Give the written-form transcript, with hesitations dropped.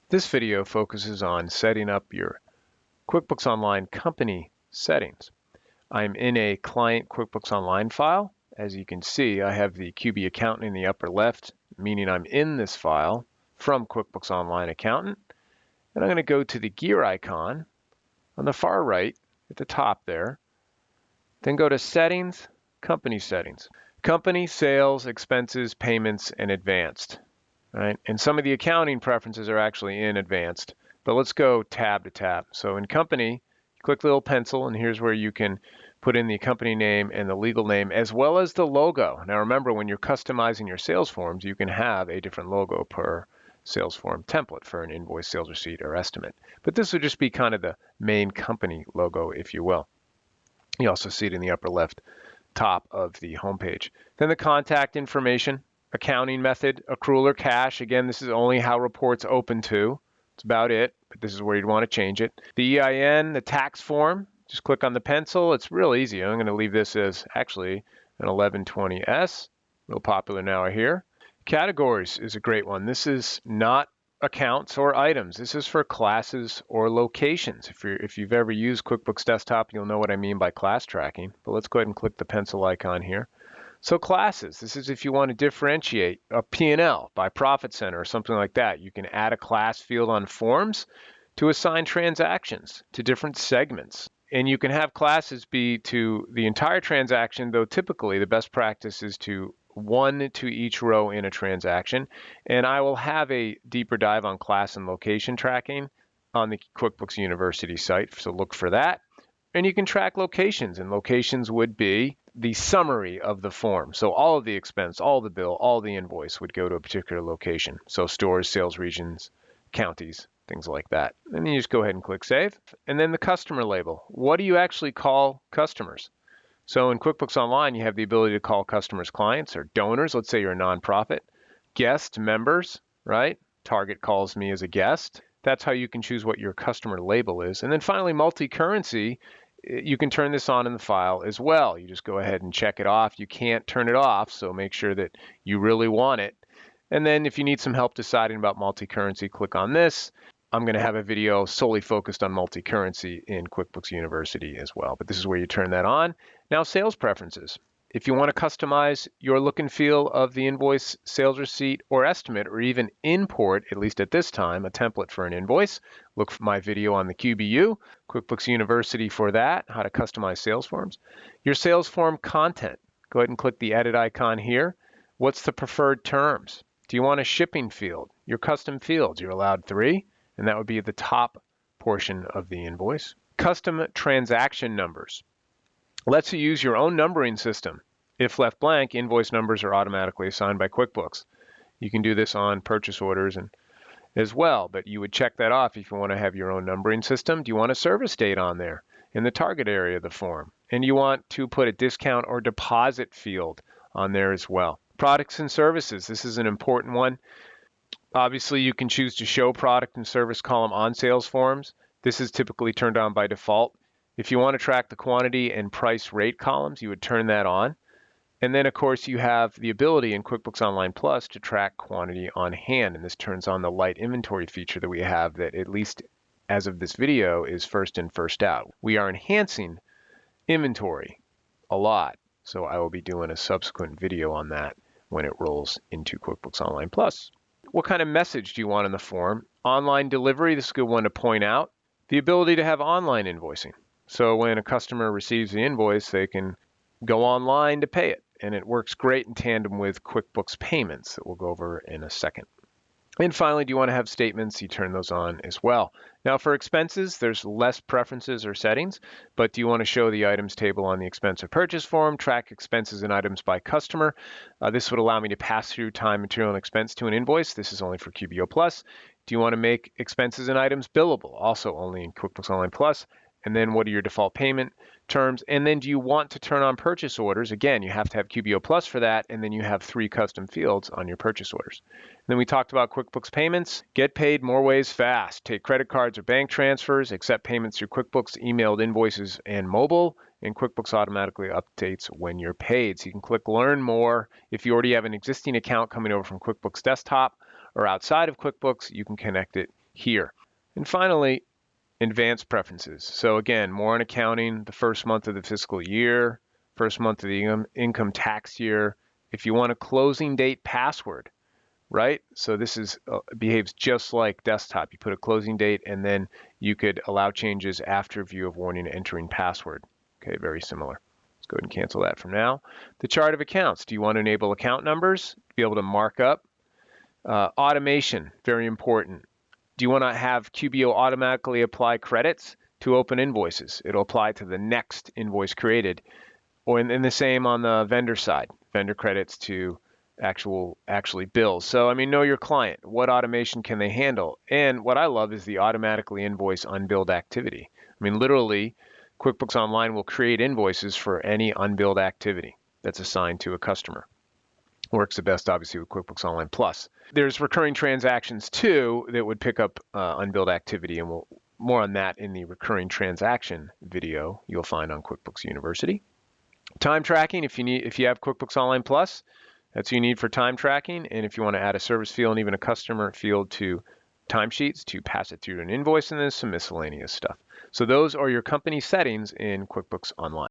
This video focuses on setting up your QuickBooks Online company settings. I'm in a client QuickBooks Online file. As you can see, I have the QB Accountant in the upper left, meaning I'm in this file from QuickBooks Online Accountant. And I'm going to go to the gear icon on the far right at the top there. Then go to Settings, Company Settings. Company, Sales, Expenses, Payments, and Advanced. Right? And some of the accounting preferences are actually in Advanced. But let's go tab to tab. So in Company, you click the little pencil, and here's where you can put in the company name and the legal name, as well as the logo. Now remember, when you're customizing your sales forms, you can have a different logo per sales form template for an invoice, sales receipt, or estimate. But this would just be kind of the main company logo, if you will. You also see it in the upper left top of the homepage. Then the contact information, accounting method, accrual or cash. Again, this is only how reports open to. It's about it, but this is where you'd want to change it. The EIN, the tax form, just click on the pencil. It's real easy. I'm going to leave this as actually an 1120S. Real popular now here. Categories is a great one. This is not accounts or items. This is for classes or locations. If you've ever used QuickBooks Desktop, you'll know what I mean by class tracking. But let's go ahead and click the pencil icon here. So classes, this is if you want to differentiate a P&L by profit center or something like that. You can add a class field on forms to assign transactions to different segments. And you can have classes be to the entire transaction, though typically the best practice is to one to each row in a transaction. And I will have a deeper dive on class and location tracking on the QuickBooks University site, so look for that. And you can track locations, and locations would be the summary of the form. So all of the expense, all the bill, all the invoice would go to a particular location. So stores, sales regions, counties, things like that. And then you just go ahead and click Save. And then the customer label. What do you actually call customers? So in QuickBooks Online, you have the ability to call customers clients or donors. Let's say you're a nonprofit. Guest members, right? Target calls me as a guest. That's how you can choose what your customer label is. And then finally, multi-currency, you can turn this on in the file as well. You just go ahead and check it off. You can't turn it off, so make sure that you really want it. And then if you need some help deciding about multi-currency, click on this. I'm going to have a video solely focused on multi-currency in QuickBooks University as well, but this is where you turn that on. Now, sales preferences. If you want to customize your look and feel of the invoice, sales receipt, or estimate, or even import, at least at this time, a template for an invoice, look for my video on the QBU, QuickBooks University for that, how to customize sales forms. Your sales form content. Go ahead and click the edit icon here. What's the preferred terms? Do you want a shipping field? Your custom fields, you're allowed 3, and that would be the top portion of the invoice. Custom transaction numbers. Lets you use your own numbering system. If left blank, invoice numbers are automatically assigned by QuickBooks. You can do this on purchase orders and as well, but you would check that off if you want to have your own numbering system. Do you want a service date on there in the target area of the form? And you want to put a discount or deposit field on there as well. Products and services. This is an important one. Obviously, you can choose to show product and service column on sales forms. This is typically turned on by default. If you want to track the quantity and price rate columns, you would turn that on. And then, of course, you have the ability in QuickBooks Online Plus to track quantity on hand. And this turns on the light inventory feature that we have that, at least as of this video, is first in, first out. We are enhancing inventory a lot. So I will be doing a subsequent video on that when it rolls into QuickBooks Online Plus. What kind of message do you want in the form? Online delivery, this is a good one to point out. The ability to have online invoicing. So when a customer receives the invoice, they can go online to pay it. And it works great in tandem with QuickBooks Payments that we'll go over in a second. And finally, do you want to have statements? You turn those on as well. Now for expenses, there's less preferences or settings, but do you want to show the items table on the expense of purchase form, track expenses and items by customer? This would allow me to pass through time, material, and expense to an invoice. This is only for QBO Plus. Do you want to make expenses and items billable? Also only in QuickBooks Online Plus. And then what are your default payment terms? And then do you want to turn on purchase orders? Again, you have to have QBO Plus for that, and then you have 3 custom fields on your purchase orders. And then we talked about QuickBooks Payments. Get paid more ways fast. Take credit cards or bank transfers, accept payments through QuickBooks, emailed invoices, and mobile. And QuickBooks automatically updates when you're paid. So you can click Learn More. If you already have an existing account coming over from QuickBooks Desktop or outside of QuickBooks, you can connect it here. And finally, advanced preferences. So again, more on accounting, the first month of the fiscal year, first month of the income tax year. If you want a closing date password, right? So this is behaves just like desktop. You put a closing date and then you could allow changes after view of warning entering password. Okay, very similar. Let's go ahead and cancel that from now. The chart of accounts. Do you want to enable account numbers? Be able to mark up. Automation, very important. Do you want to have QBO automatically apply credits to open invoices? It'll apply to the next invoice created. Or in the same on the vendor side, vendor credits to actually bills. So I mean, know your client. What automation can they handle? And what I love is the automatically invoice unbilled activity. I mean, literally, QuickBooks Online will create invoices for any unbilled activity that's assigned to a customer. Works the best, obviously, with QuickBooks Online Plus. There's recurring transactions too that would pick up unbilled activity, and we'll more on that in the recurring transaction video you'll find on QuickBooks University. Time tracking, if you have QuickBooks Online Plus, that's what you need for time tracking. And if you want to add a service field and even a customer field to timesheets to pass it through to an invoice, and then some miscellaneous stuff. So those are your company settings in QuickBooks Online.